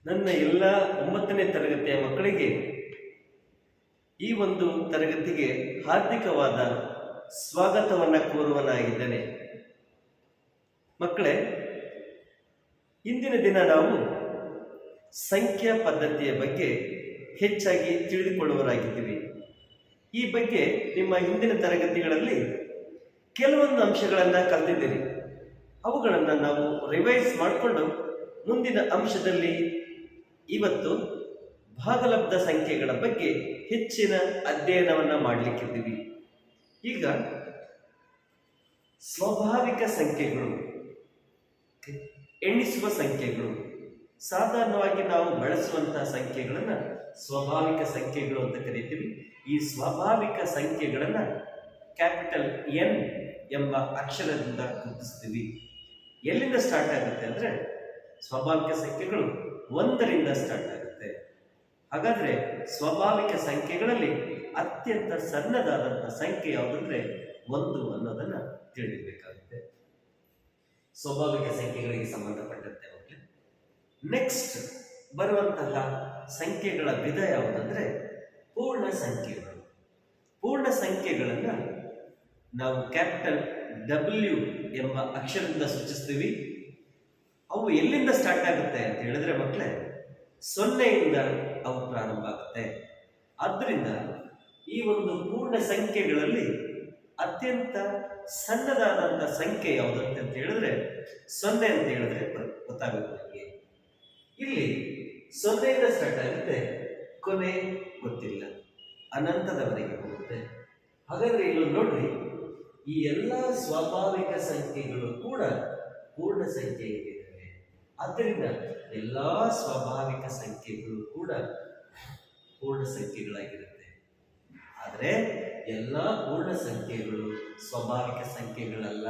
ನನ್ನ ಎಲ್ಲ 9ನೇ ತರಗತಿಯ ಮಕ್ಕಳಿಗೆ ಈ ಒಂದು ತರಗತಿಗೆ ಹಾರ್ದಿಕವಾದ ಸ್ವಾಗತವನ್ನು ಕೋರುವನಾಗಿದ್ದೇನೆ. ಮಕ್ಕಳೇ, ಇಂದಿನ ದಿನ ನಾವು ಸಂಖ್ಯಾ ಪದ್ಧತಿಯ ಬಗ್ಗೆ ಹೆಚ್ಚಾಗಿ ತಿಳಿದುಕೊಳ್ಳುವರಾಗಿದ್ದೀವಿ. ಈ ಬಗ್ಗೆ ನಿಮ್ಮ ಹಿಂದಿನ ತರಗತಿಗಳಲ್ಲಿ ಕೆಲವೊಂದು ಅಂಶಗಳನ್ನು ಕಲಿತಿದ್ದೀರಿ. ಅವುಗಳನ್ನು ನಾವು ರಿವೈಸ್ ಮಾಡಿಕೊಂಡು ಮುಂದಿನ ಅಂಶದಲ್ಲಿ ಇವತ್ತು ಭಾಗಲಬ್ಧ ಸಂಖ್ಯೆಗಳ ಬಗ್ಗೆ ಹೆಚ್ಚಿನ ಅಧ್ಯಯನವನ್ನು ಮಾಡಲಿಕ್ಕಿದ್ದೀವಿ. ಈಗ ಸ್ವಾಭಾವಿಕ ಸಂಖ್ಯೆಗಳು, ಎಣಿಸುವ ಸಂಖ್ಯೆಗಳು, ಸಾಧಾರಣವಾಗಿ ನಾವು ಬಳಸುವಂತಹ ಸಂಖ್ಯೆಗಳನ್ನು ಸ್ವಾಭಾವಿಕ ಸಂಖ್ಯೆಗಳು ಅಂತ ಕರೀತೀವಿ. ಈ ಸ್ವಾಭಾವಿಕ ಸಂಖ್ಯೆಗಳನ್ನು ಕ್ಯಾಪಿಟಲ್ ಎನ್ ಎಂಬ ಅಕ್ಷರದಿಂದ ಗುರುತಿಸ್ತೀವಿ. ಎಲ್ಲಿಂದ ಸ್ಟಾರ್ಟ್ ಆಗುತ್ತೆ ಅಂದರೆ ಸ್ವಾಭಾವಿಕ ಸಂಖ್ಯೆಗಳು 1ರಿಂದ ಸ್ಟಾರ್ಟ್ ಆಗುತ್ತೆ. ಹಾಗಾದ್ರೆ ಸ್ವಾಭಾವಿಕ ಸಂಖ್ಯೆಗಳಲ್ಲಿ ಅತ್ಯಂತ ಸಣ್ಣದಾದಂಥ ಸಂಖ್ಯೆ ಯಾವುದಂದ್ರೆ 1 ಅನ್ನೋದನ್ನ ತಿಳಿಯಬೇಕಾಗುತ್ತೆ. ಸ್ವಾಭಾವಿಕ ಸಂಖ್ಯೆಗಳಿಗೆ ಸಂಬಂಧಪಟ್ಟಂತೆ ನೆಕ್ಸ್ಟ್ ಬರುವಂತಹ ಸಂಖ್ಯೆಗಳ ವಿಧ ಯಾವುದಂದ್ರೆ ಪೂರ್ಣ ಸಂಖ್ಯೆಗಳು. ಪೂರ್ಣ ಸಂಖ್ಯೆಗಳನ್ನ ನಾವು ಕ್ಯಾಪಿಟಲ್ W ಎಂಬ ಅಕ್ಷರದಿಂದ ಸೂಚಿಸ್ತೀವಿ. ಅವು ಎಲ್ಲಿಂದ ಸ್ಟಾರ್ಟ್ ಆಗುತ್ತೆ ಅಂತ ಹೇಳಿದ್ರೆ ಮಕ್ಕಳೇ 0ಯಿಂದ ಅವು ಪ್ರಾರಂಭ ಆಗುತ್ತೆ. ಆದ್ದರಿಂದ ಈ ಒಂದು ಪೂರ್ಣ ಸಂಖ್ಯೆಗಳಲ್ಲಿ ಅತ್ಯಂತ ಸಣ್ಣದಾದಂಥ ಸಂಖ್ಯೆ ಯಾವುದಂತ ಹೇಳಿದ್ರೆ 0 ಅಂತ ಹೇಳಿದ್ರೆ ಗೊತ್ತಾಗುತ್ತೆ ನಮಗೆ. ಇಲ್ಲಿ 0ಯಿಂದ ಸ್ಟಾರ್ಟ್ ಆಗುತ್ತೆ, ಕೊನೆ ಗೊತ್ತಿಲ್ಲ, ಅನಂತದವರೆಗೆ ಹೋಗುತ್ತೆ. ಹಾಗಾದ್ರೆ ಇಲ್ಲಿ ನೋಡ್ರಿ, ಈ ಎಲ್ಲ ಸ್ವಾಭಾವಿಕ ಸಂಖ್ಯೆಗಳು ಕೂಡ ಪೂರ್ಣ ಸಂಖ್ಯೆಯಾಗಿದ್ದಾವೆ. ಆದ್ದರಿಂದ ಎಲ್ಲ ಸ್ವಾಭಾವಿಕ ಸಂಖ್ಯೆಗಳು ಕೂಡ ಪೂರ್ಣ ಸಂಖ್ಯೆಗಳಾಗಿರುತ್ತೆ. ಆದರೆ ಎಲ್ಲ ಪೂರ್ಣ ಸಂಖ್ಯೆಗಳು ಸ್ವಾಭಾವಿಕ ಸಂಖ್ಯೆಗಳಲ್ಲ.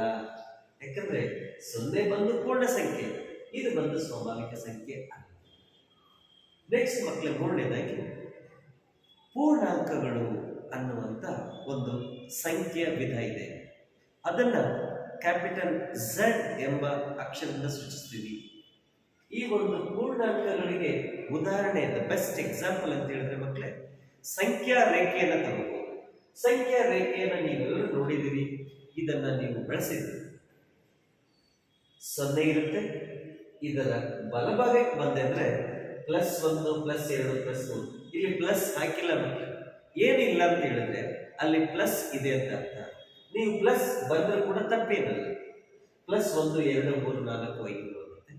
ಯಾಕಂದ್ರೆ 0 ಬಂದು ಪೂರ್ಣ ಸಂಖ್ಯೆ, ಇದು ಬಂದು ಸ್ವಾಭಾವಿಕ ಸಂಖ್ಯೆ ಅಲ್ಲ. ನೆಕ್ಸ್ಟ್ ಮಕ್ಕಳೇ, 3ನೇದಾಗಿ ಪೂರ್ಣಾಂಕಗಳು ಅನ್ನುವಂಥ ಒಂದು ಸಂಖ್ಯೆಯ ವಿಧ ಇದೆ. ಅದನ್ನ ಕ್ಯಾಪಿಟಲ್ Z ಎಂಬ ಅಕ್ಷರದಿಂದ ಸೂಚಿಸ್ತೀವಿ. ಈ ಒಂದು ಪೂರ್ಣಾಂಕಗಳಿಗೆ ಉದಾಹರಣೆ, ಬೆಸ್ಟ್ ಎಕ್ಸಾಂಪಲ್ ಅಂತ ಹೇಳಿದ್ರೆ ಮಕ್ಕಳೇ, ಸಂಖ್ಯಾ ರೇಖೆಯನ್ನು ತಗೋಬಹುದು. ಸಂಖ್ಯಾ ರೇಖೆಯನ್ನು ನೀವೆಲ್ಲರೂ ನೋಡಿದಿರಿ, ಇದನ್ನ ನೀವು ಬಳಸಿದ್ರಿ. 0 ಇರುತ್ತೆ, ಇದರ ಬಲಭಾಗಕ್ಕೆ ಬಂದೆ ಅಂದ್ರೆ +1 +2 +3. ಇಲ್ಲಿ ಪ್ಲಸ್ ಹಾಕಿಲ್ಲ ಮಕ್ಕಳೇ, ಏನಿಲ್ಲ ಅಂತ ಹೇಳಿದ್ರೆ ಅಲ್ಲಿ ಪ್ಲಸ್ ಇದೆ ಅಂತ ಅರ್ಥ. ನೀವು ಪ್ಲಸ್ ಬಂದರೂ ಕೂಡ ತಪ್ಪೇನಲ್ಲ. +1 2 3 4 5 ಬರುತ್ತೆ.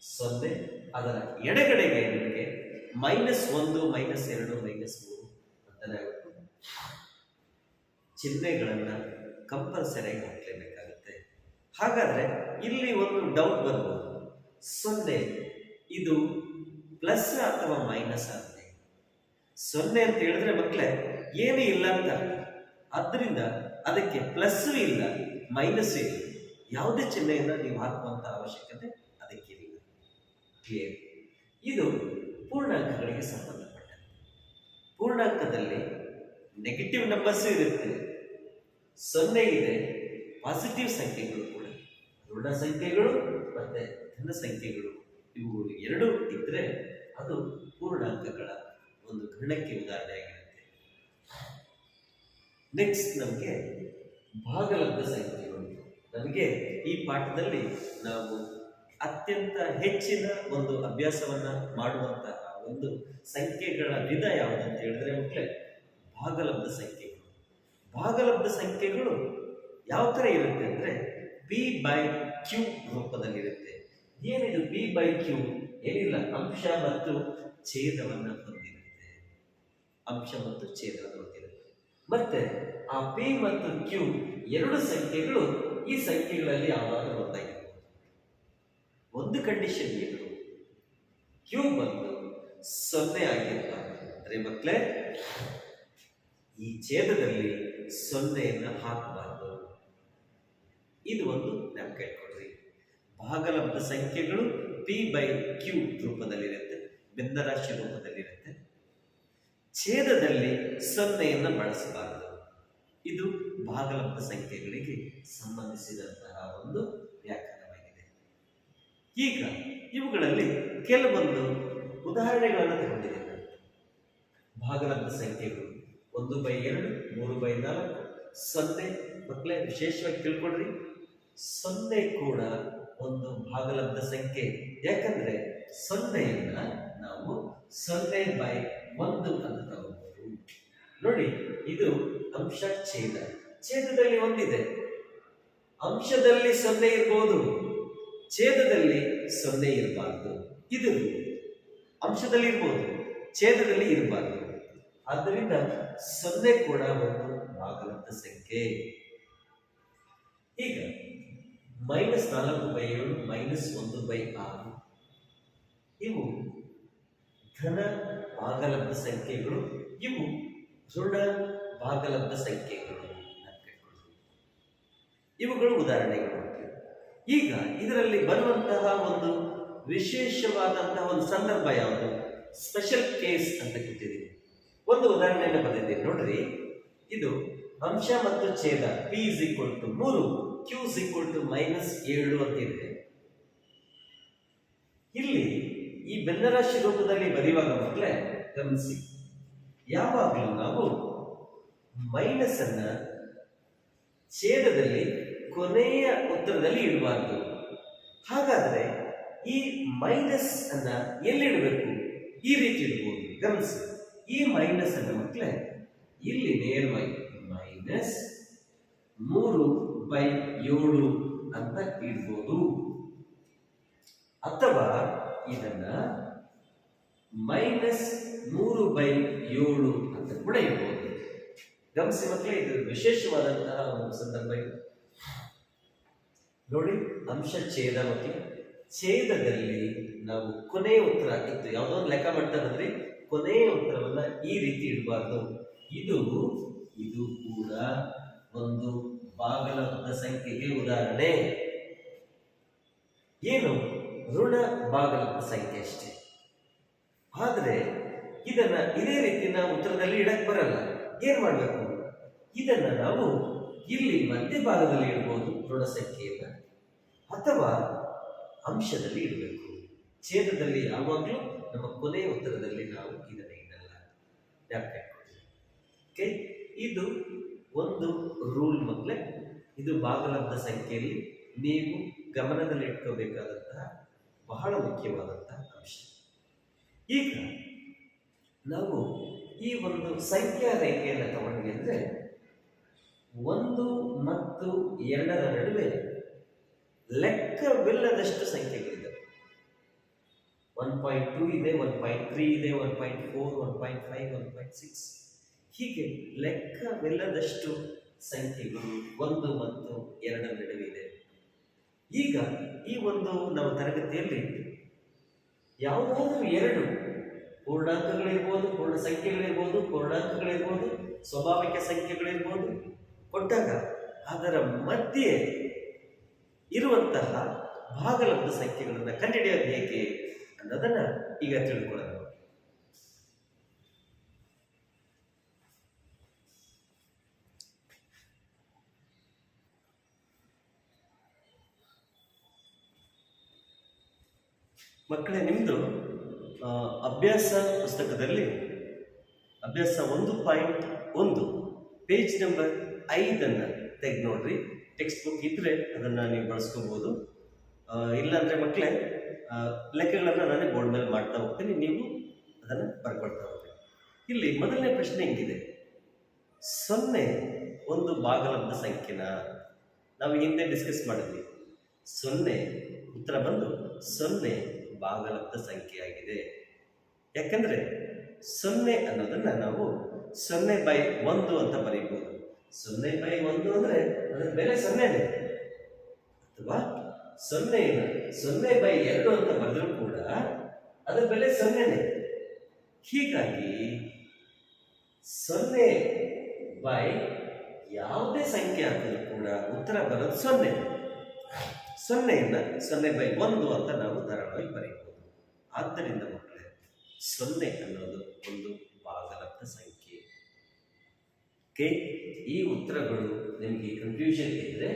0 ಅದರ ಎಡಗಡೆಗೆ ನಿಮಗೆ -1 -2 -3 ಅಂತಾನೆ ಆಗುತ್ತೆ. ಚಿಹ್ನೆಗಳನ್ನ ಕಂಪಲ್ಸರಿ ಆಗಿ ಹಾಕಲೇಬೇಕಾಗುತ್ತೆ. ಹಾಗಾದ್ರೆ ಇಲ್ಲಿ ಒಂದು ಡೌಟ್ ಬರ್ಬೋದು, 0 ಇದು ಪ್ಲಸ್ ಅಥವಾ ಮೈನಸ್ ಅಂತ. 0 ಅಂತ ಹೇಳಿದ್ರೆ ಮಕ್ಕಳೇ ಏನೂ ಇಲ್ಲ ಅಂತ. ಆದ್ದರಿಂದ ಅದಕ್ಕೆ ಪ್ಲಸ್ಸು ಇಲ್ಲ, ಮೈನಸ್ಸು ಇಲ್ಲ, ಯಾವುದೇ ಚಿಹ್ನೆಯನ್ನು ನೀವು ಹಾಕುವಂತ ಅವಶ್ಯಕತೆ ಅದಕ್ಕೆ ಇಲ್ಲ. ಕ್ಲಿಯರ್? ಇದು ಪೂರ್ಣಾಂಕಗಳಿಗೆ ಸಂಬಂಧಪಟ್ಟಂತೆ. ಪೂರ್ಣಾಂಕದಲ್ಲಿ ನೆಗೆಟಿವ್ ನಂಬರ್ಸು ಇರುತ್ತೆ, 0 ಇದೆ, ಪಾಸಿಟಿವ್ ಸಂಖ್ಯೆಗಳು ಕೂಡ, ಋಣ ಸಂಖ್ಯೆಗಳು ಮತ್ತೆ ಧನ ಸಂಖ್ಯೆಗಳು, ಇವುಗಳು ಎರಡೂ ಇದ್ರೆ ಅದು ಪೂರ್ಣಾಂಕಗಳ ಒಂದು ಗಣಕ್ಕೆ ಉದಾಹರಣೆಯಾಗಿರುತ್ತೆ. ನೆಕ್ಸ್ಟ್ ನಮಗೆ ಭಾಗಲಬ್ಧ ಸಂಖ್ಯೆಗಳು. ನಮಗೆ ಈ ಪಾಠದಲ್ಲಿ ನಾವು ಅತ್ಯಂತ ಹೆಚ್ಚಿನ ಒಂದು ಅಭ್ಯಾಸವನ್ನ ಮಾಡುವಂತಹ ಒಂದು ಸಂಖ್ಯೆಗಳ ವಿಧ ಯಾವುದಂತ ಹೇಳಿದ್ರೆ ಮಕ್ಕಳೇ ಭಾಗಲಬ್ಧ ಸಂಖ್ಯೆಗಳು. ಭಾಗಲಬ್ಧ ಸಂಖ್ಯೆಗಳು ಯಾವ ಥರ ಇರುತ್ತೆ ಅಂದರೆ P/Q ರೂಪದಲ್ಲಿರುತ್ತೆ. ಏನಿದು P/Q? ಏನಿಲ್ಲ, ಅಂಶ ಮತ್ತು ಛೇದವನ್ನು ಹೊಂದಿರುತ್ತೆ. ಅಂಶ ಮತ್ತು ಛೇದವನ್ನು ಹೊಂದಿರುತ್ತೆ. ಮತ್ತೆ ಆ P ಮತ್ತು Q ಎರಡು ಸಂಖ್ಯೆಗಳು ಈ ಸಂಖ್ಯೆಗಳಲ್ಲಿ ಯಾವಾಗಲೂ ಒಂದಾಗಿರ್ಬೋದು. ಒಂದು ಕಂಡೀಷನ್ ಏನು, Q ಬಂದು 0 ಆಗಿರಬಾರ್ದು. ಅಂದರೆ ಮಕ್ಕಳೇ ಈ ಛೇದದಲ್ಲಿ 0ಯನ್ನು ಹಾಕಬಾರ್ದು. ಇದು ಒಂದು ಜ್ಞಾಪಕ ಇಟ್ಕೊಳ್ರಿ. ಭಾಗಲಬ್ಧ ಸಂಖ್ಯೆಗಳು P/Q ರೂಪದಲ್ಲಿರುತ್ತೆ, ಭಿನ್ನರಾಶಿ ರೂಪದಲ್ಲಿರುತ್ತೆ. ಛೇದದಲ್ಲಿ 0ಯನ್ನು ಬಳಸಬಾರದು. ಇದು ಭಾಗಲಬ್ಧ ಸಂಖ್ಯೆಗಳಿಗೆ ಸಂಬಂಧಿಸಿದಂತಹ ಒಂದು ವ್ಯಾಖ್ಯಾನವಾಗಿದೆ. ಈಗ ಇವುಗಳಲ್ಲಿ ಕೆಲವೊಂದು ಉದಾಹರಣೆಗಳನ್ನು ತಗೊಂಡಿದ್ದೇನೆ ನಾನು. ಭಾಗಲಬ್ಧ ಸಂಖ್ಯೆಗಳು 1/2, 3/4, 0. ಮಕ್ಕಳೇ ವಿಶೇಷವಾಗಿ ತಿಳ್ಕೊಡ್ರಿ, 0 ಕೂಡ ಒಂದು ಭಾಗಲಬ್ಧ ಸಂಖ್ಯೆ. ಯಾಕಂದ್ರೆ 0ನ್ನ ನಾವು 0/1 ಅಂತ ತಗೋಬಹುದು. ನೋಡಿ, ಇದು ಅಂಶ ಛೇದ. ಛೇದದಲ್ಲಿ ಒಂದಿದೆ, ಅಂಶದಲ್ಲಿ 0 ಇರಬಹುದು, ಛೇದದಲ್ಲಿ 0 ಇರಬಾರ್ದು. ಇದು ಅಂಶದಲ್ಲಿ ಇರಬಹುದು, ಛೇದದಲ್ಲಿ ಇರಬಾರ್ದು. ಆದ್ದರಿಂದ 0 ಕೂಡ ಒಂದು ಭಾಗಲಬ್ಧ ಸಂಖ್ಯೆ. ಈಗ -4/7, -1/6 ಇವು ಧನ ಭಾಗಲಬ್ಧ ಸಂಖ್ಯೆಗಳು, ಇವು ಋಣ ಭಾಗಲಬ್ಧ ಸಂಖ್ಯೆಗಳು. ಇವುಗಳು ಉದಾಹರಣೆಗಳು. ಈಗ ಇದರಲ್ಲಿ ಬರುವಂತಹ ಒಂದು ವಿಶೇಷವಾದಂತಹ ಒಂದು ಸಂದರ್ಭ ಯಾವುದು? ಸ್ಪೆಷಲ್ ಕೇಸ್ ಅಂತ ಕೊಟ್ಟಿದ್ದೀವಿ. ಒಂದು ಉದಾಹರಣೆಯನ್ನು ಬರೆದಿದ್ದೀನಿ ನೋಡ್ರಿ. ಇದು ಅಂಶ ಮತ್ತು ಛೇದ p = 3, q = -7 ಅಂತಿದೆ. ಇಲ್ಲಿ ಈ ಭಿನ್ನರಾಶಿ ರೂಪದಲ್ಲಿ ಬರೆಯುವಾಗ ಮಕ್ಕಳೇ ಗಮನಿಸಿ, ಯಾವಾಗಲೂ ನಾವು ಮೈನಸ್ ಅನ್ನ ಛೇದದಲ್ಲಿ ಕೊನೆಯ ಉತ್ತರದಲ್ಲಿ ಇಡಬಾರ್ದು. ಹಾಗಾದ್ರೆ ಈ ಮೈನಸ್ ಅನ್ನ ಎಲ್ಲಿಡಬೇಕು? ಈ ರೀತಿ ಇಡಬಹುದು. ಗಮನಿಸಿ, ಈ ಮೈನಸ್ ಅನ್ನ ಮಕ್ಕಳೇ ಇಲ್ಲಿ ನೇರವಾಗಿ -3/7 ಅಂತ ಇಡ್ಬೋದು, ಅಥವಾ ಇದನ್ನ -3/7 ಅಂತ ಕೂಡ ಇಡ್ಬೋದು. ಗಮನಿಸಿ ಮಕ್ಕಳೇ, ಇದು ವಿಶೇಷವಾದಂತಹ ಒಂದು ಸಂದರ್ಭ. ಇದು ನೋಡಿ, ಅಂಶ ಛೇದ ಮಕ್ಕಳೇ, ಛೇದದಲ್ಲಿ ನಾವು ಕೊನೆಯ ಉತ್ತರ ಇತ್ತು, ಯಾವುದೋ ಒಂದು ಲೆಕ್ಕ ಮಾಡ್ತಾ ಬಂದ್ರಿ, ಕೊನೆಯ ಉತ್ತರವನ್ನ ಈ ರೀತಿ ಇಡಬಾರ್ದು. ಇದು ಕೂಡ ಒಂದು ಭಾಗಲಬ್ಧ ಸಂಖ್ಯೆಗೆ ಉದಾಹರಣೆ. ಏನು? ಋಣ ಭಾಗಲಬ್ಧ ಸಂಖ್ಯೆ ಅಷ್ಟೇ. ಆದ್ರೆ ಇದನ್ನ ಇದೇ ರೀತಿ ನಾವು ಉತ್ತರದಲ್ಲಿ ಇಡಕ್ ಬರಲ್ಲ. ಏನ್ ಮಾಡ್ಬೇಕು? ಇದನ್ನ ನಾವು ಇಲ್ಲಿ ಮಧ್ಯಭಾಗದಲ್ಲಿ ಇಡಬಹುದು ಋಣ ಸಂಖ್ಯೆಯನ್ನ, ಅಥವಾ ಅಂಶದಲ್ಲಿ ಇಡಬೇಕು. ಛೇದದಲ್ಲಿ ಯಾವಾಗಲೂ ನಮ್ಮ ಕೊನೆಯ ಉತ್ತರದಲ್ಲಿ ನಾವು ಇದನ್ನ ಇಡಲ್ಲ. ಓಕೆ, ಇದು ಒಂದು ರೂಲ್ ಮಕ್ಕಳೇ. ಇದು ಭಾಗಲಬ್ಧ ಸಂಖ್ಯೆಯಲ್ಲಿ ನೀವು ಗಮನದಲ್ಲಿ ಇಟ್ಕೋಬೇಕಾದಂತಹ ಬಹಳ ಮುಖ್ಯವಾದಂತಹ ಅಂಶ. ಈಗ ನಾವು ಈ ಒಂದು ಸಂಖ್ಯಾ ರೇಖೆಯನ್ನು ತಗೊಂಡ್ವಿ ಅಂದ್ರೆ 1 ಮತ್ತು 2ರ ನಡುವೆ ಲೆಕ್ಕವಿಲ್ಲದಷ್ಟು ಸಂಖ್ಯೆಗಳಿದೆ. 1.2 ಇದೆ, 1.3 ಇದೆ, 1.4, 1.5, 1.6, ಹೀಗೆ ಲೆಕ್ಕವಿಲ್ಲದಷ್ಟು ಸಂಖ್ಯೆಗಳು 1 ಮತ್ತು 2ರ ನಡುವೆ ಇದೆ. ಈಗ ಈ ಒಂದು ನಮ್ಮ ತರಗತಿಯಲ್ಲಿ ಯಾವುದಾದ್ರೂ 2 ಪೂರ್ಣಾಂಕಗಳಿರ್ಬೋದು, ಪೂರ್ಣ ಸಂಖ್ಯೆಗಳಿರ್ಬೋದು, ಪೂರ್ಣಾಂಕಗಳಿರ್ಬೋದು, ಸ್ವಾಭಾವಿಕ ಸಂಖ್ಯೆಗಳಿರ್ಬೋದು ಕೊಟ್ಟಾಗ ಅದರ ಮಧ್ಯೆ ಇರುವಂತಹ ಭಾಗಲಬ್ಧ ಸಂಖ್ಯೆಗಳನ್ನು ಕಂಡುಹಿಡಿಯೋದು ಹೇಗೆ ಅನ್ನೋದನ್ನ ಈಗ ತಿಳ್ಕೊಳ್ಳೋಣ. ಮಕ್ಕಳೇ, ನಿಮ್ಮದು ಅಭ್ಯಾಸ ಪುಸ್ತಕದಲ್ಲಿ ಅಭ್ಯಾಸ 1.1 ಪೇಜ್ ನಂಬರ್ 5 ತೆಗೆದು ನೋಡ್ರಿ. ಟೆಕ್ಸ್ಟ್ ಬುಕ್ ಇದ್ರೆ ಅದನ್ನು ನೀವು ಬಳಸ್ಕೋಬೋದು. ಇಲ್ಲಾಂದರೆ ಮಕ್ಕಳೇ ಲೆಕ್ಕಗಳನ್ನು ನಾನೇ ಬೋರ್ಡ್ ಮೇಲೆ ಮಾಡ್ತಾ ಹೋಗ್ತೀನಿ, ನೀವು ಅದನ್ನು ಬರ್ಕೊಳ್ತಾ ಹೋಗ್ತೀನಿ. ಇಲ್ಲಿ ಮೊದಲನೇ ಪ್ರಶ್ನೆ ಹಿಂಗಿದೆ: 0 ಒಂದು ಭಾಗಲಬ್ಧ ಸಂಖ್ಯೆನ? ನಾವು ಹಿಂದೆ ಡಿಸ್ಕಸ್ ಮಾಡಿದ್ವಿ. 0 ಉತ್ತರ ಬಂದು 0 ಭಾಗಲಬ್ಧ ಸಂಖ್ಯೆಯಾಗಿದೆ. ಯಾಕಂದ್ರೆ 0 ಅನ್ನೋದನ್ನ ನಾವು 0/1 ಅಂತ ಬರೀಬಹುದು. 0/1 ಅಂದ್ರೆ ಅದರ ಬೆಲೆ 0ನೇ, ಅಥವಾ 0/2 ಅಂತ ಬರೆದರೂ ಕೂಡ ಅದರ ಬೆಲೆ 0ನೇ. ಹೀಗಾಗಿ 0 ಯಾವುದೇ ಸಂಖ್ಯೆ ಹಾಕಿದ್ರು ಕೂಡ ಉತ್ತರ ಬರೋದು 0. 0ನ್ನ 0/1 ಅಂತ ನಾವು ಧಾರಾಳವಾಗಿ ಬರೆಯಬಹುದು. ಆದ್ದರಿಂದ ಮಕ್ಕಳೇ, 0 ಅನ್ನೋದು ಒಂದು ಭಾಗಲಬ್ಧ ಸಂಖ್ಯೆ. ಓಕೆ, ಈ ಉತ್ತರಗಳು ನಿಮಗೆ ಕನ್ಫ್ಯೂಷನ್ ಇದ್ರೆ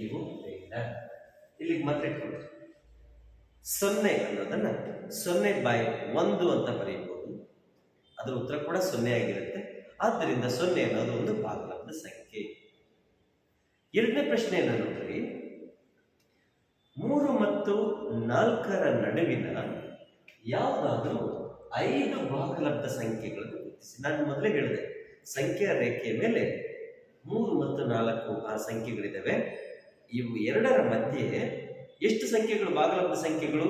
ಇವು ಬೇಡ, ಇಲ್ಲಿಗೆ ಮಾತ್ರ ಇಟ್ಕೊಳ್ಳಿ. 0 ಅನ್ನೋದನ್ನ 0/1 ಅಂತ ಬರೆಯಬಹುದು. ಅದರ ಉತ್ತರ ಕೂಡ 0 ಆಗಿರುತ್ತೆ. ಆದ್ದರಿಂದ 0 ಅನ್ನೋದು ಒಂದು ಭಾಗಲಬ್ಧ ಸಂಖ್ಯೆ. ಎರಡನೇ ಪ್ರಶ್ನೆಯನ್ನು ನೋಡ್ರಿ. 3 ಮತ್ತು 4ರ ನಡುವಿನ ಯಾವುದಾದ್ರೂ 5 ಭಾಗಲಬ್ಧ ಸಂಖ್ಯೆಗಳನ್ನು ಗುರುತಿಸಿ. ನಾನು ಮೊದಲೇ ಹೇಳಿದೆ, ಸಂಖ್ಯಾ ರೇಖೆಯ ಮೇಲೆ 3 ಮತ್ತು 4 ಆ ಸಂಖ್ಯೆಗಳಿದ್ದಾವೆ. ಇವು ಎರಡರ ಮಧ್ಯೆ ಎಷ್ಟು ಸಂಖ್ಯೆಗಳು ಭಾಗಲಬ್ಧ ಸಂಖ್ಯೆಗಳು?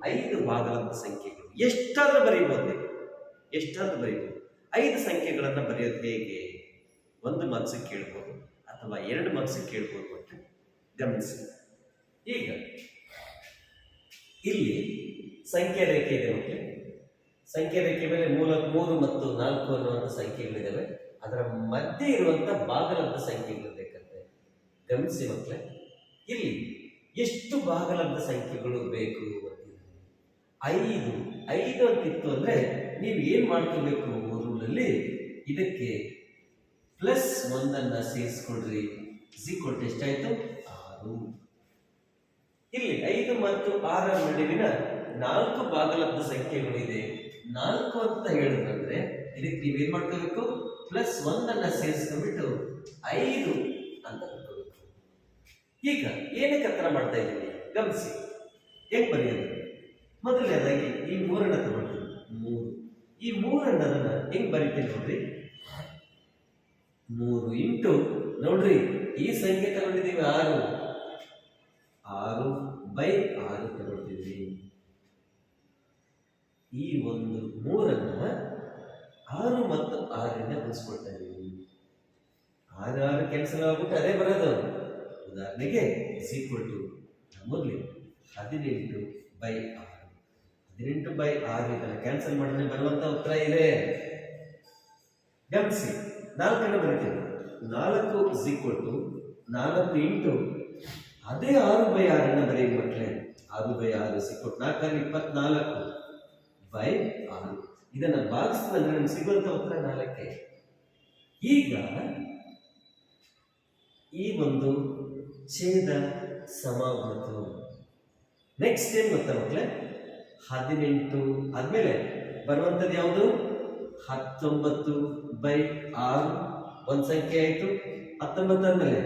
5 ಭಾಗಲಬ್ಧ ಸಂಖ್ಯೆಗಳು. ಎಷ್ಟಾದ್ರೂ ಬರೀಬಹುದು, ಎಷ್ಟಾದ್ರೂ ಬರೀಬಹುದು. 5 ಸಂಖ್ಯೆಗಳನ್ನು ಬರೆಯೋದು ಹೇಗೆ? 1 ಮಾರ್ಕ್ಸ್ ಕೇಳ್ಬೋದು ಅಥವಾ 2 ಮಾರ್ಕ್ಸ್ ಕೇಳ್ಬೋದು ಅಂತ ಗಮನಿಸಿ. ಈಗ ಇಲ್ಲಿ ಸಂಖ್ಯಾ ರೇಖೆ ಇದೆ ಮಕ್ಕಳೇ. ಸಂಖ್ಯಾ ರೇಖೆ ಮೇಲೆ 3 ಮತ್ತು 4 ಅನ್ನುವಂಥ ಸಂಖ್ಯೆಗಳಿದ್ದಾವೆ. ಅದರ ಮಧ್ಯೆ ಇರುವಂತಹ ಭಾಗಲಬ್ಧ ಸಂಖ್ಯೆಗಳು ಬೇಕಂತೆ. ಗಮನಿಸಿ ಮಕ್ಕಳೇ, ಇಲ್ಲಿ ಎಷ್ಟು ಭಾಗಲಬ್ಧ ಸಂಖ್ಯೆಗಳು ಬೇಕು? 5 ಅಂತಿತ್ತು ಅಂದ್ರೆ ನೀವು ಏನ್ ಮಾಡ್ಕೋಬೇಕು? ರೂಲಲ್ಲಿ ಇದಕ್ಕೆ +1 ಸೇರಿಸ್ಕೊಡ್ರಿ. ಎಷ್ಟಾಯ್ತು? 6. ಇಲ್ಲಿ 5 ಮತ್ತು 6ರ ನಡುವಿನ 4 ಭಾಗಲಬ್ಧ ಸಂಖ್ಯೆಗಳಿದೆ. 4 ಅಂತ ಹೇಳಿದ್ರೆ ಇದಕ್ಕೆ ನೀವೇನ್ ಮಾಡ್ಕೋಬೇಕು? +1 ಸೇರಿಸ್ಕೊಂಡ್ಬಿಟ್ಟು 5 ಅಂತ ಬರ್ಕೋಬೇಕು. ಈಗ ಏನಕ್ಕೆ ಹತ್ರ ಮಾಡ್ತಾ ಇದ್ದೀನಿ ಗಮನಿಸಿ. ಹೇಗೆ ಬರೆಯೋದು? ಮೊದಲನೇದಾಗಿ ಈ 3 ತಗೊಳ್ತೀವಿ. 3 ಈ 3 ಹೆಂಗ್ ಬರೀತೀನಿ ನೋಡ್ರಿ. 3 ಇಂಟು ನೋಡ್ರಿ, ಈ ಸಂಖ್ಯೆ ತಗೊಂಡಿದ್ದೀವಿ 6. 6/6 ತಗೊಳ್ತೀವಿ. ಈ ಒಂದು 3 6 ಮತ್ತು 6ರಿಂದ ಗುಣಿಸ್ಕೊಳ್ತಾ ಇದ್ದೀವಿ. 6 ಕ್ಯಾನ್ಸಲ್ ಆಗ್ಬಿಟ್ಟು ಅದೇ ಬರೋದು. ಉದಾಹರಣೆಗೆ ನಮ್ಮಲ್ಲಿ 18/6. 18/6 ಇದನ್ನು ಕ್ಯಾನ್ಸಲ್ ಮಾಡಿದ್ರೆ ಬರುವಂತ ಉತ್ತರ ಇದೆ. ಗಮನಿಸಿ, 4 ಬರೀತೀವಿ. 4 4 ಇಂಟು ಅದೇ 6/6 ಬರೀ ಮಕ್ಕಳೇ. 6/6 4 24/6. ಇದನ್ನ ಭಾಗಿಸಿದ್ರೆ ನಮ್ಗೆ ಸಿಗುವಂತ ಉತ್ತರ 4. ಈಗ ಈ ಒಂದು ಛೇದ ಸಮಾವೃತ. ನೆಕ್ಸ್ಟ್ ಏನ್ ಗೊತ್ತಾ ಮಕ್ಕಳೇ? 18 ಆದ್ಮೇಲೆ ಬರುವಂಥದ್ದು ಯಾವುದು? 19/6 ಒಂದು ಸಂಖ್ಯೆ ಆಯಿತು. 19 ಆದ್ಮೇಲೆ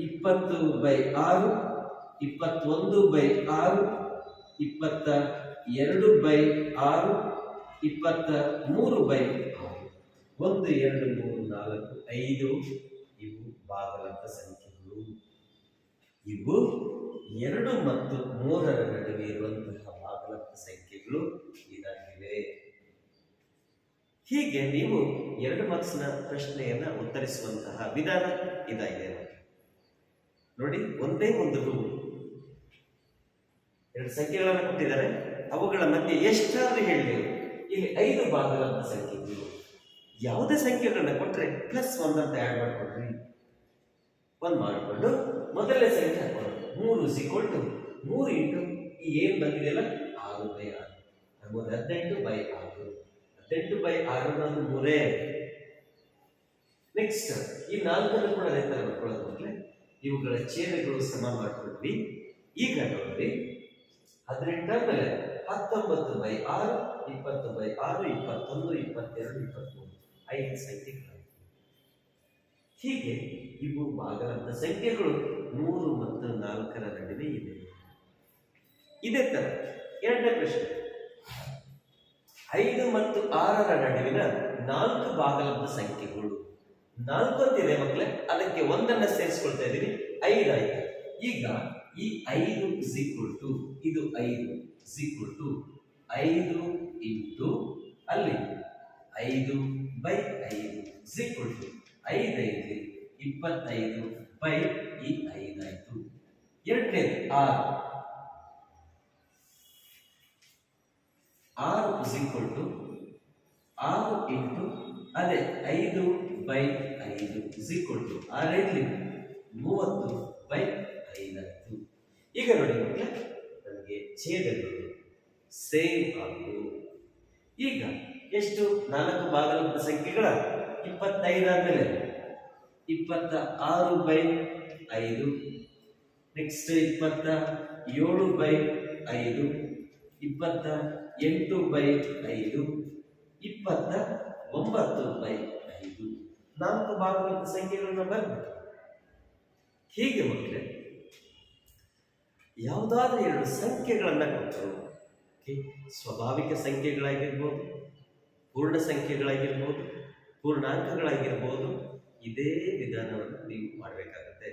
20/6, 21/6, 22/6, 23/6. 1 2 3 4 5 ಇವು ಭಾಗಲಬ್ಧ ಸಂಖ್ಯೆಗಳು. ಇವು 2 ಮತ್ತು 3ರ ನಡುವೆ ಇರುವಂತಹ ಭಾಗಲಬ್ಧ ಸಂಖ್ಯೆಗಳು ಇದಾಗಿವೆ. ಹೀಗೆ ನೀವು 2 ಮಾರ್ಕ್ಸ್ನ ಪ್ರಶ್ನೆಯನ್ನ ಉತ್ತರಿಸುವಂತಹ ವಿಧಾನ ಇದಾಗಿದೆ ನೋಡಿ. ಒಂದೇ ಒಂದು ರೂಲ್. 2 ಸಂಖ್ಯೆಗಳನ್ನು ಕೊಟ್ಟಿದ್ದಾರೆ, ಅವುಗಳ ಮಧ್ಯೆ ಎಷ್ಟಾದ್ರೂ ಹೇಳಿ. ಇಲ್ಲಿ 5 ಭಾಗಲಬ್ಧ ಸಂಖ್ಯೆಗಳು. ಯಾವುದೇ ಸಂಖ್ಯೆಗಳನ್ನ ಕೊಟ್ಟರೆ +1 ಅಂತ ಆ್ಯಡ್ ಮಾಡ್ಕೊಡ್ರಿ. 1 ಮಾಡಿಕೊಂಡು ಮೊದಲನೇ ಸಂಖ್ಯೆ ಹಾಕೊಳ್ಳೋದು. 3 3 ಇಂಟು ಈ ಏನು ಬಂದಿದೆಯಲ್ಲ 6/6. 18/6. 18/6 ಅನ್ನೋದು 3. ನೆಕ್ಸ್ಟ್ ಈ 4 ಕೂಡ ಅದೇ ತರ ಮಾಡ್ಕೊಳ್ಳೋದು ಮಕ್ಕಳೇ. ಇವುಗಳ ಛೇದಗಳು ಸಮ ಮಾಡ್ಕೊಂಡ್ವಿ. ಈಗ ನೋಡ್ರಿ, 18 ಆದ್ಮೇಲೆ 19/6, 20/6, 21, 22, 23 5 ಸಂಖ್ಯೆಗಳು. ಹೀಗೆ ಇವು ಭಾಗಲಬ್ಧ ಸಂಖ್ಯೆಗಳು 3 ಮತ್ತು 4ರ ನಡುವೆ ಇದೆ. ಇದೇ ತರ ಎರಡನೇ ಪ್ರಶ್ನೆ. 5 ಮತ್ತು 6ರ ನಡುವಿನ 4 ಭಾಗಲಬ್ಧ ಸಂಖ್ಯೆಗಳು. 4 ಅಂತಿದೆ ಮಕ್ಕಳೇ, ಅದಕ್ಕೆ 1 ಸೇರಿಸ್ಕೊಳ್ತಾ ಇದ್ದೀವಿ. 5 ಆಯ್ತು. ಈಗ ಈ 5 ಇದು 5 ಇಂಟು ಅಲ್ಲಿ 5/5 5/5 25/ಈ 5 ಆಯ್ತು. ಎರಡನೇದು 6 6 ಇಂಟು ಅದೇ 5/5 6 30/5 ಆಯ್ತು. ಈಗ ನೋಡಿ ಮಕ್ಕಳೇ, ನನಗೆ ಛೇದಗಳು ಸೇಮ್ ಆಗುವುದು. ಈಗ ಎಷ್ಟು? 4 ಭಾಗಲಬ್ಧ ಸಂಖ್ಯೆಗಳ 25 ಆದ್ಮೇಲೆ 26/5. ನೆಕ್ಸ್ಟ್ 27/5, 28/5 29/5 4 ಭಾಗಲಬ್ಧ ಸಂಖ್ಯೆಗಳನ್ನ ಬರಬೇಕು. ಹೀಗೆ ಮಕ್ಕಳೇ ಯಾವುದಾದ್ರೂ ಎರಡು ಸಂಖ್ಯೆಗಳನ್ನ ಕೊಟ್ಟರು, ಸ್ವಾಭಾವಿಕ ಸಂಖ್ಯೆಗಳಾಗಿರ್ಬೋದು, ಪೂರ್ಣ ಸಂಖ್ಯೆಗಳಾಗಿರ್ಬೋದು, ಪೂರ್ಣಾಂಕಗಳಾಗಿರ್ಬೋದು, ಇದೇ ವಿಧಾನವನ್ನು ನೀವು ಮಾಡಬೇಕಾಗುತ್ತೆ.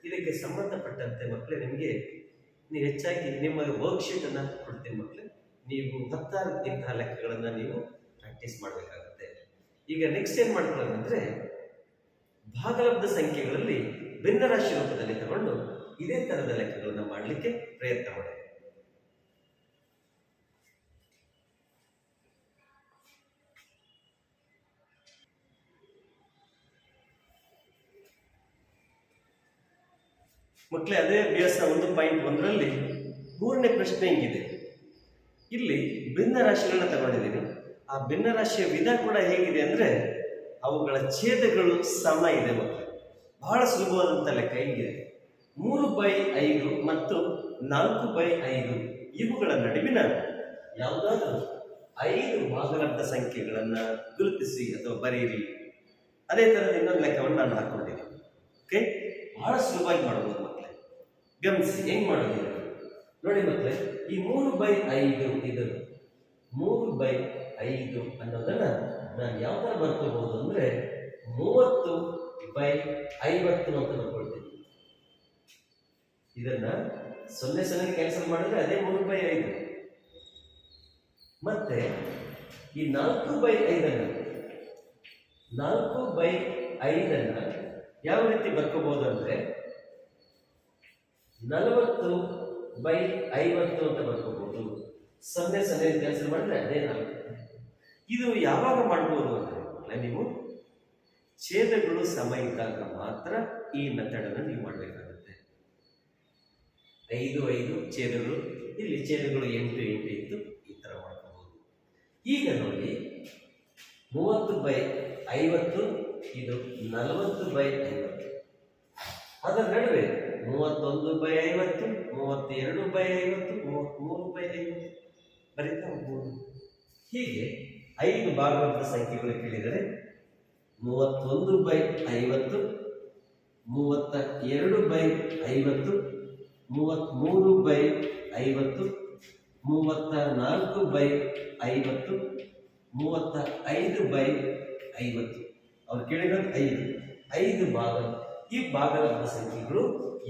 ಇದಕ್ಕೆ ಸಂಬಂಧಪಟ್ಟಂತೆ ಮಕ್ಕಳೇ ನಿಮಗೆ ನೀವು ಹೆಚ್ಚಾಗಿ ನಿಮ್ಮ ವರ್ಕ್ಶೀಟನ್ನು ಕೊಡ್ತೀನಿ ಮಕ್ಕಳೇ. ನೀವು 16 ಇಂತಹ ಲೆಕ್ಕಗಳನ್ನು ನೀವು ಪ್ರಾಕ್ಟೀಸ್ ಮಾಡಬೇಕಾಗುತ್ತೆ. ಈಗ ನೆಕ್ಸ್ಟ್ ಏನು ಮಾಡ್ಕೊಳ್ಳೋದಂದ್ರೆ ಭಾಗಲಬ್ಧ ಸಂಖ್ಯೆಗಳಲ್ಲಿ ಭಿನ್ನರಾಶಿ ರೂಪದಲ್ಲಿ ತಗೊಂಡು ಇದೇ ತರದ ಲೆಕ್ಕಗಳನ್ನು ಮಾಡಲಿಕ್ಕೆ ಪ್ರಯತ್ನ ಮಾಡಿ. ಮಕ್ಕಳೇ ಅದೇ ಅಭ್ಯಾಸ 1.1ರಲ್ಲಿ 3ನೇ ಪ್ರಶ್ನೆ ಹಿಂಗಿದೆ. ಇಲ್ಲಿ ಭಿನ್ನ ರಾಶಿಗಳನ್ನ ತಗೊಂಡಿದ್ದೀನಿ. ಆ ಭಿನ್ನ ರಾಶಿಯ ವಿಧ ಕೂಡ ಹೇಗಿದೆ ಅಂದ್ರೆ ಅವುಗಳ ಛೇದಗಳು ಸಮ ಇದೆ ಮಕ್ಕಳು. ಬಹಳ ಸುಲಭವಾದಂಥ ಲೆಕ್ಕ ಹೀಗಿದೆ. 3/5 ಮತ್ತು 4/5 ಇವುಗಳ ನಡುವಿನ ಯಾವುದಾದ್ರೂ 5 ಭಾಗಲಬ್ಧ ಸಂಖ್ಯೆಗಳನ್ನ ಗುರುತಿಸಿ ಅಥವಾ ಬರೆಯಿರಿ. ಅದೇ ತರದ ಇನ್ನೊಂದು ಲೆಕ್ಕವನ್ನು ನಾನು ಹಾಕೊಂಡಿದ್ದೀನಿ. ಓಕೆ, ಬಹಳ ಸುಲಭವಾಗಿ ಮಾಡಬಹುದು ಮಕ್ಕಳೇ. ಗಮನಿಸಿ ಹೆಂಗ್ ಮಾಡೋದಿಲ್ಲ ನೋಡಿ ಮಕ್ಕಳೇ. ಈ 3/5 ಇದು 3/5 ಅನ್ನೋದನ್ನ ನಾನು ಯಾವ ತರ ಬರ್ಕೋಬಹುದು ಅಂದ್ರೆ 30/50 ಅಂತ ಬರ್ಕೊಳ್ತೀನಿ. ಇದನ್ನ 0 ಕ್ಯಾನ್ಸಲ್ ಮಾಡಿದ್ರೆ ಅದೇ 3/5. ಮತ್ತೆ ಈ 4/5 ಯಾವ ರೀತಿ ಬರ್ಕೋಬಹುದು ಅಂದ್ರೆ 40/50 ಅಂತ ಬರ್ಕೋಬಹುದು. 0 ಕ್ಯಾನ್ಸಲ್ ಮಾಡಿದ್ರೆ ಅದೇ 4. ಇದು ಯಾವಾಗ ಮಾಡ್ಬೋದು ಅಂದ್ರೆ ನೀವು ಛೇದಗಳು ಸಮ ಇದ್ದಾಗ ಮಾತ್ರ ಈ ಮೆಥಡ್ ಅನ್ನು ನೀವು ಮಾಡಬೇಕಾಗುತ್ತೆ. 5 ಛೇದಗಳು, ಇಲ್ಲಿ ಛೇದಗಳು 8 ಇತ್ತು, ಈ ತರ ಮಾಡ್ಕೋಬಹುದು. ಈಗ ನೋಡಿ 30/50 ಇದು 40/50. ಅದರ ನಡುವೆ 31/50, 32/50, 33/50 ಬರೀತಾ ಹೋಗ್ಬೋದು. ಹೀಗೆ 5 ಭಾಗಲಬ್ಧ ಸಂಖ್ಯೆಗಳು ಕೇಳಿದರೆ 31/50, 32/50, 33/50, 34/50, 35/50. ಅವ್ರು ಕೇಳಿರೋದು 5 ಭಾಗ. ಈ ಭಾಗಲಬ್ಧ ಸಂಖ್ಯೆಗಳು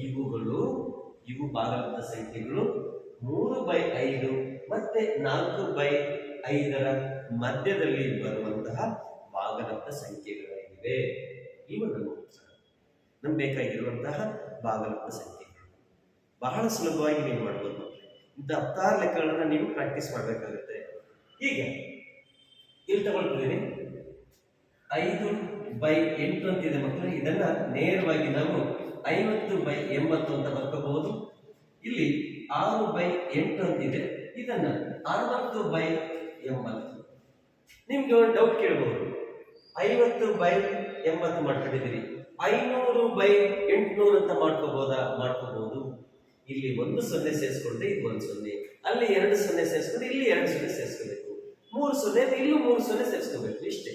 ಇವು ಭಾಗಲಬ್ಧ ಸಂಖ್ಯೆಗಳು 3/5 ಮತ್ತೆ 4/5ರ ಮಧ್ಯದಲ್ಲಿ ಬರುವಂತಹ ಭಾಗಲಬ್ಧ ಸಂಖ್ಯೆಗಳಾಗಿವೆ. ಇವು ನಮ್ಗೆ ಬೇಕಾಗಿರುವಂತಹ ಭಾಗಲಬ್ಧ ಸಂಖ್ಯೆಗಳು. ಬಹಳ ಸುಲಭವಾಗಿ ನೀವು ಮಾಡಬಹುದು. ಇಂಥ 16 ಲೆಕ್ಕಗಳನ್ನು ನೀವು ಪ್ರಾಕ್ಟೀಸ್ ಮಾಡಬೇಕಾಗುತ್ತೆ. ಈಗ ಇಲ್ಲಿ ತಗೊಳ್ತಿದ್ದೀನಿ 5/8 ಅಂತಿದೆ ಮಕ್ಕಳು. ಇದನ್ನ ನೇರವಾಗಿ ನಾವು 50/80 ಅಂತ ಬರ್ಕೋಬಹುದು. ಇಲ್ಲಿ 6/8 ಅಂತಿದೆ, ಇದನ್ನ 60/80. ನಿಮ್ಗೆ ಒಂದು ಡೌಟ್ ಕೇಳಬಹುದು, 50/80 ಮಾಡ್ಕೊಂಡಿದ್ದೀರಿ, 500/800 ಅಂತ ಮಾಡ್ಕೋಬಹುದು. ಇಲ್ಲಿ 1 0 ಸೇರಿಸ್ಕೊಂಡ್ರೆ ಇದು 1 0, ಅಲ್ಲಿ 2 0 ಸೇರಿಸ್ಕೊಂಡ್ರೆ ಇಲ್ಲಿ 2 0 ಸೇರಿಸ್ಕೋಬೇಕು, 3 0 ಇಲ್ಲೂ 3 0 ಸೇರಿಸ್ಕೋಬೇಕು, ಇಷ್ಟೇ.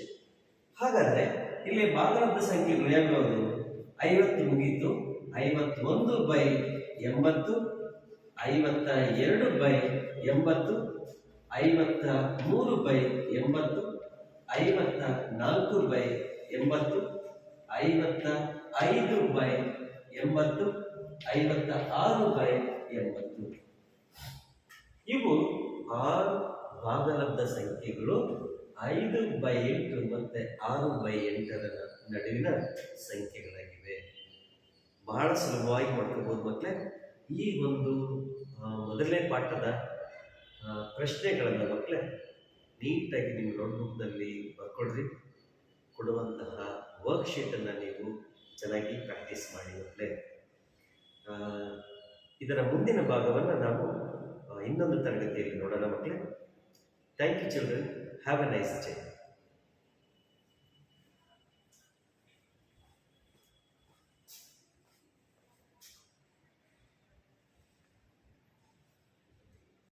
ಹಾಗಾದ್ರೆ ಇಲ್ಲಿ ಭಾಗಲಬ್ಧ ಸಂಖ್ಯೆಗಳು ಯಾವ್ಯಾವುದು? 50 ಮುಗೀತು, 51/80, 52/80, 53/80, 54/80, 55/80, 56/80. ಇವು 6 ಭಾಗಲಬ್ಧ ಸಂಖ್ಯೆಗಳು 5/8 ಮತ್ತೆ 6/8ರ ನಡುವಿನ ಸಂಖ್ಯೆಗಳಾಗಿವೆ. ಬಹಳ ಸುಲಭವಾಗಿ ಮಾಡ್ಕೋಬಹುದು ಮಕ್ಕಳೇ. ಈ ಒಂದು ಮೊದಲನೇ ಪಾಠದ ಪ್ರಶ್ನೆಗಳನ್ನು ಮಕ್ಕಳೇ ನೀಟಾಗಿ ನಿಮ್ಮ ನೋಟ್ಬುಕ್ನಲ್ಲಿ ಬರ್ಕೊಳ್ರಿ. ಕೊಡುವಂತಹ ವರ್ಕ್ಶೀಟನ್ನು ನೀವು ಚೆನ್ನಾಗಿ ಪ್ರಾಕ್ಟೀಸ್ ಮಾಡಿ ಮಕ್ಕಳೇ. ಇದರ ಮುಂದಿನ ಭಾಗವನ್ನು ನಾವು ಇನ್ನೊಂದು ತರಗತಿಯಲ್ಲಿ ನೋಡೋಣ ಮಕ್ಕಳೇ. Thank you children. Have a nice day.